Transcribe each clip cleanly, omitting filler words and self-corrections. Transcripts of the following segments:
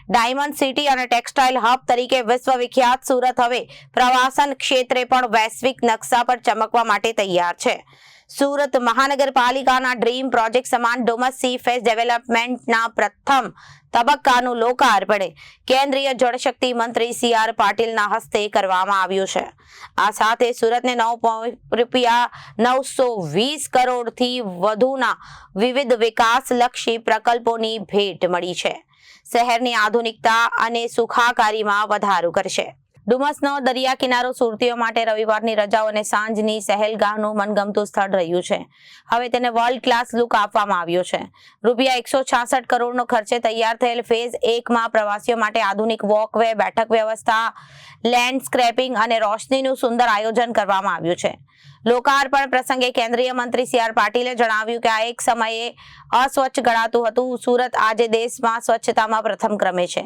Diamond city અને textile hub તરીકે વિશ્વવિખ્યાત સુરત હવે પ્રવાસન ક્ષેત્રે પણ વૈશ્વિક નકશા પર ચમકવા માટે તૈયાર છે। સુરત મહાનગરપાલિકાના ડ્રીમ પ્રોજેક્ટ સમાન ડુમસ સી ફેસ ડેવલપમેન્ટના પ્રથમ તબક્કાનું લોકાર્પણ કેન્દ્રીય જળશક્તિ મંત્રી સી.આર. પાટીલના હસ્તે કરવામાં આવ્યું છે। આ સાથે સુરતને ₹920 કરોડથી વધુના વિવિધ વિકાસલક્ષી પ્રકલ્પોની ભેટ મળી છે। શહેરની આધુનિકતા અને સુખાકારીમાં વધારો કરશે। ડુમસનો દરિયા કિનારો સુરતીઓ માટે રવિવારની રજાઓ અને સાંજની સહેલગાહનું મનગમતું સ્થળ રહ્યું છે। હવે તેને વર્લ્ડ ક્લાસ લુક આપવામાં આવ્યો છે। ₹166 કરોડનો ખર્ચે તૈયાર થયેલ ફેઝ 1માં પ્રવાસીઓ માટે આધુનિક વોકવે, બેઠક વ્યવસ્થા, લેન્ડસ્કેપિંગ અને રોશનીનું સુંદર આયોજન કરવામાં આવ્યું છે। લોકાર્પણ પ્રસંગે કેન્દ્રીય મંત્રી સી.આર. પાટીલે જણાવ્યું કે આ એક સમયે અસ્વચ્છ ગણાતું હતું સુરત આજે દેશમાં સ્વચ્છતામાં પ્રથમ ક્રમે છે।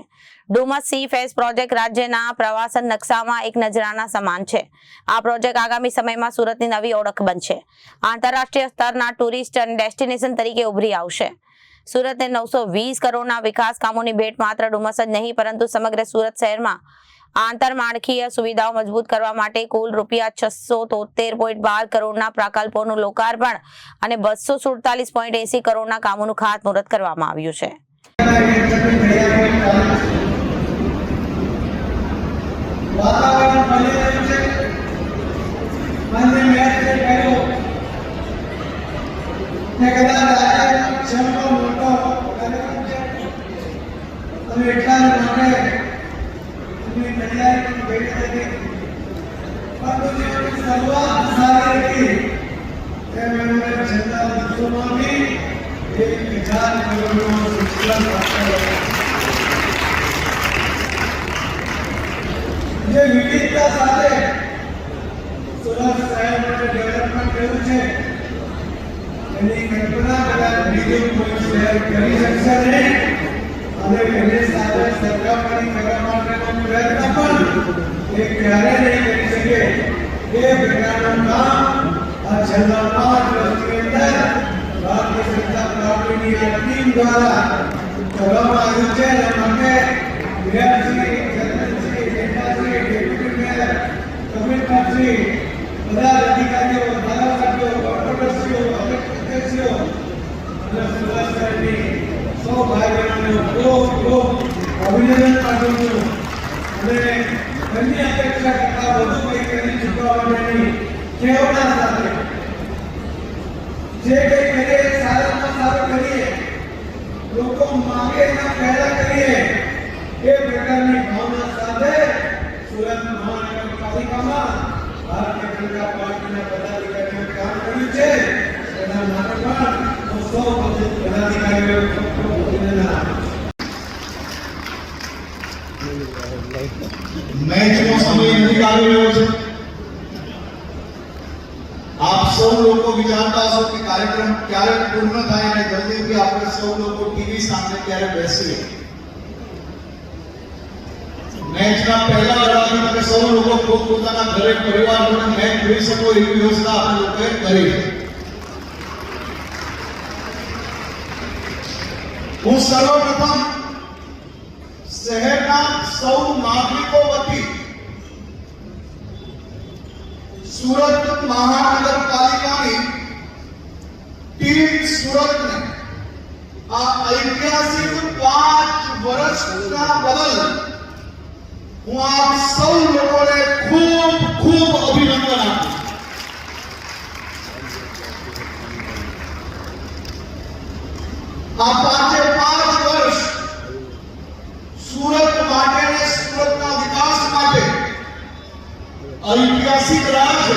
ડુમસ સી ફેસ પ્રોજેક્ટ રાજ્યના પ્રવાસન નકશામાં એક નજરાના સમાન છે। આ પ્રોજેક્ટ આગામી સમયમાં સુરતની નવી ઓળખ બનશે, આંતરરાષ્ટ્રીય સ્તરના ટુરિસ્ટ ડેસ્ટિનેશન તરીકે ઉભરી આવશે। સુરતને 920 કરોડના વિકાસ કામોની ભેટ માત્ર ડુમસ જ નહીં પરંતુ સમગ્ર સુરત શહેરમાં આંતરમાળખીય સુવિધાઓ મજબૂત કરવા માટે કુલ ₹673.12 કરોડના પ્રકલ્પોનું લોકાર્પણ અને ₹247.80 કરોડના કામોનું ખાતમુહૂર્ત કરવામાં આવ્યું છે। જે વિવિધતા સાથે સુરત શહેરનું ડેવલપમેન્ટ કર્યું છે એની કલ્પના કદાચ બીજું કોઈ શહેર કરી શકશે નહીં અને એની સાથે સરખામણી કરવા માટેનો પ્રયત્ન પણ એ ક્યારે નહીં કરી શકે। એ પ્રકારનું કામ આ છેલ્લા 5 વર્ષની અંદર ભારતીય જનતા પાર્ટીની ટીમ દ્વારા કરવામાં આવ્યું છે અને માટે મેયરશ્રી, જનરલશ્રી, નેતાશ્રી, ડેપ્યુટી મેયર, કમિશનરશ્રી, બધા અધિકારીઓ, ધારાસભ્યો, કોર્પોરેટરશ્રીઓ, અધ્યક્ષીઓ અને સુરત શહેરની સૌ ભાઈ બહેનોને ખૂબ અભિનંદન પાઠવું છું અને એમની અપેક્ષા કરતા વધુ કંઈ કરી ચૂકવા માટેની કેવડા સાથે જે કંઈ કરીએ સારામાં સારું કરીએ, લોકો માંગે એના પહેલા કરીએ એ પ્રકારની ભાવના સાથે સુરત મહાનગરપાલિકામાં ભારતીય જનતા પાર્ટીના પદાધિકારીઓએ કામ કર્યું છે। એના માટે પણ હું સૌ પદાધિકારીઓને અભિનંદન આપું છું। મેચનો સમય નજીક આવી રહ્યો છે। આપ સૌ લોકો વિચારતા હશો કે કાર્યક્રમ ક્યારે પૂર્ણ થાય અને જલ્દીથી આપણે સૌ લોકો ટીવી સામે ક્યારે બેસીએ। મેચના પહેલા દરમિયાન તમે સૌ લોકો પોતપોતાના ઘરે પરિવાર જોડે મેચ જોઈ શકો એવી વ્યવસ્થા આપણે લોકોએ કરી છે। હું સર્વપ્રથમ શહેરના સૌ નાગરિકો વતી સુરત મહાનગરપાલિકાની ટીમ સુરતને આ ઐતિહાસિક 5 વર્ષના બદલ હું આપ સૌ લોકોને ખૂબ ખૂબ અભિનંદન આપું છું। આ 5 વર્ષ સુરત માટે અને સુરતના વિકાસ માટે ઐતિહાસિક રહ્યા છે।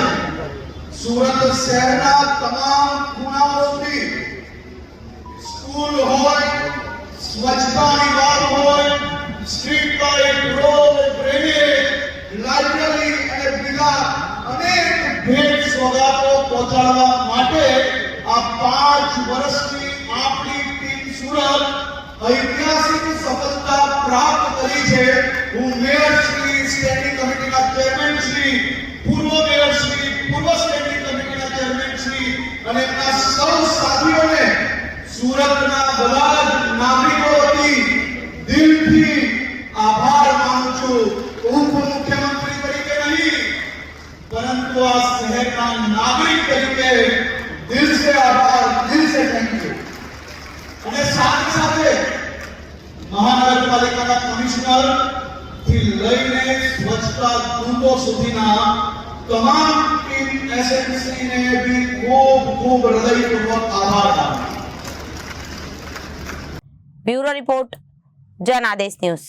સુરત શહેરના તમામ ખૂણાઓથી સ્કૂલ હોય, સ્વચ્છતાની વાત હોય, street light, road, drainage, library અને બીજા અનેક ભેટ સોગાદો પહોંચાડવા માટે આ 5 વર્ષની આપણી ટીમ સુરત ઐતિહાસિક સફળતા પ્રાપ્ત કરી છે। હું મેયરશ્રી, સ્ટેન્ડિંગ કમિટીના ચેરમેનશ્રી, પૂર્વ મેયરશ્રી, પૂર્વ સ્ટેન્ડિંગ કમિટીના ચેરમેનશ્રી અને એમના સૌ સાથીઓને સુરતના બધા જ નાગરિકો વતી દિલ દિલથી આભાર માનું છું. ઉપમુખ્યમંત્રી તરીકે નહીં, પરંતુ આ શહેરના નાગરિક તરીકે દિલ સે આભાર, દિલ સે થેન્ક યુ. અને સાથે સાથે મહાનગરપાલિકાના કમિશનર થી લઈને સ્વચ્છતા દૂતો સુધીના તમામ ટીમ એસએમસીને બી ખૂબ ખૂબ હૃદયપૂર્વક આભાર માનું છું. Bureau report Janadesh news.